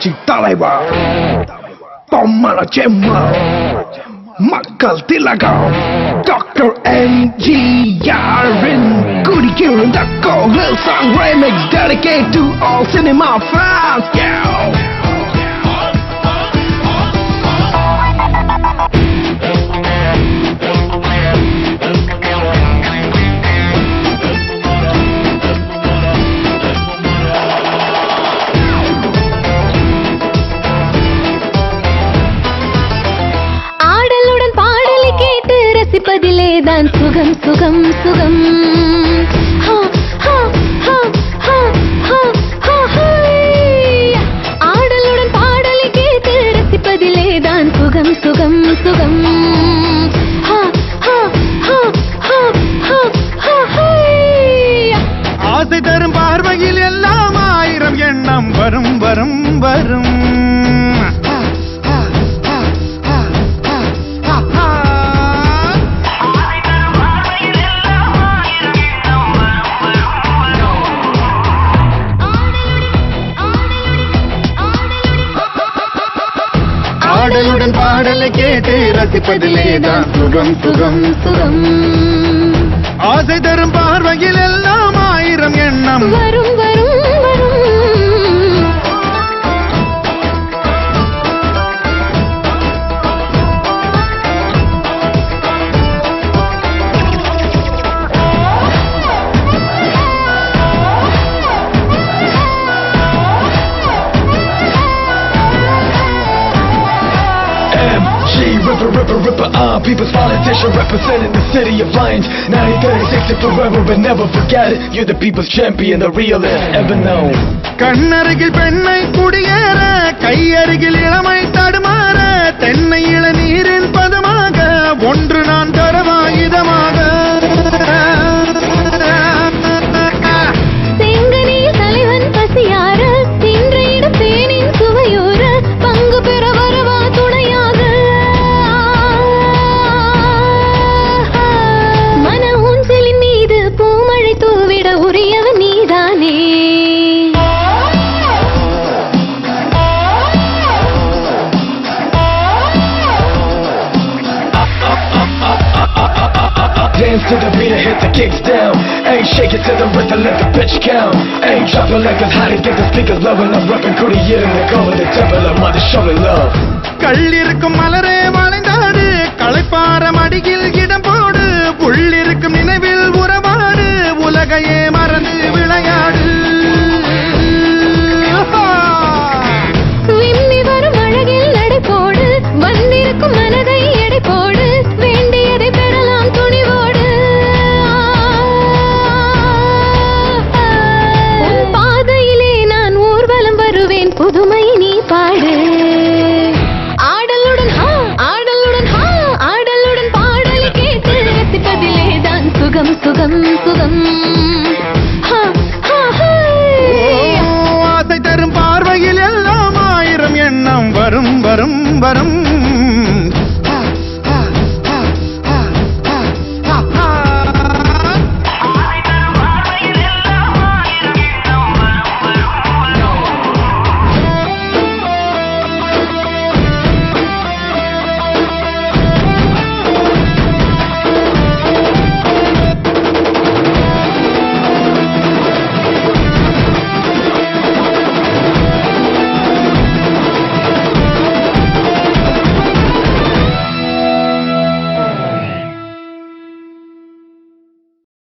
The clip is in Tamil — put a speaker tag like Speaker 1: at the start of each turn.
Speaker 1: புரட்சி தலைவர் பொம்மல செம்மல் மக்கள் திலகம் டாக்டர் எம்ஜிஆரின் குடியிருந்த கோவில் song remix dedicated to all cinema fans.
Speaker 2: ரசிப்பதிலேதான் சுகம் சுகம் சுகம் ஆடலுடன் பாடலை கேட்டு ரசிப்பதிலேதான் சுகம் சுகம் சுகம்
Speaker 3: ஆசை தரும் பார்வையில் எல்லாம் ஆயிரம் எண்ணம் வரும் வரும் வரும் ஆடலுடன் பாடலை கேட்டு ரசிப்பதிலேதான் சுகம் சுகம் சுகம் ஆசை தரும் பார்வையில் எல்லாம் ஆயிரம் எண்ணம்
Speaker 2: வரும் வரும் வரும்
Speaker 1: Ripper, people's politician representing the city of Lions. 1936 and forever, but never forget it. You're the people's champion, the realest ever known.
Speaker 3: கண்ணருகில் பெண்ணை குடியேற கையருகில் இளமை தடுமாற தென்னை இளநீரின் பதமாக ஒன்று நான் தரவாயுதமாக
Speaker 2: செங்கனியில் தலைவன் பசியார தின்றையிட தேனின் சுவையோர பங்கு பெற வரவா துணையாக மன ஊஞ்சலின் மீது பூமழை தூவிட உரியவன் நீதானே
Speaker 1: Dance to the beat and hit the kicks down. Ain't shake it to the rhythm, let the bitch count. Ain't dropping like this, how they think the speakers loving. I'm rapping Korean in the cover, the temple of mother showing love.
Speaker 3: கள்ளிருக்கும் மலரே வளைந்தாடு களைப்பார மடியில் இடம் போடு உள்ளிருக்கும்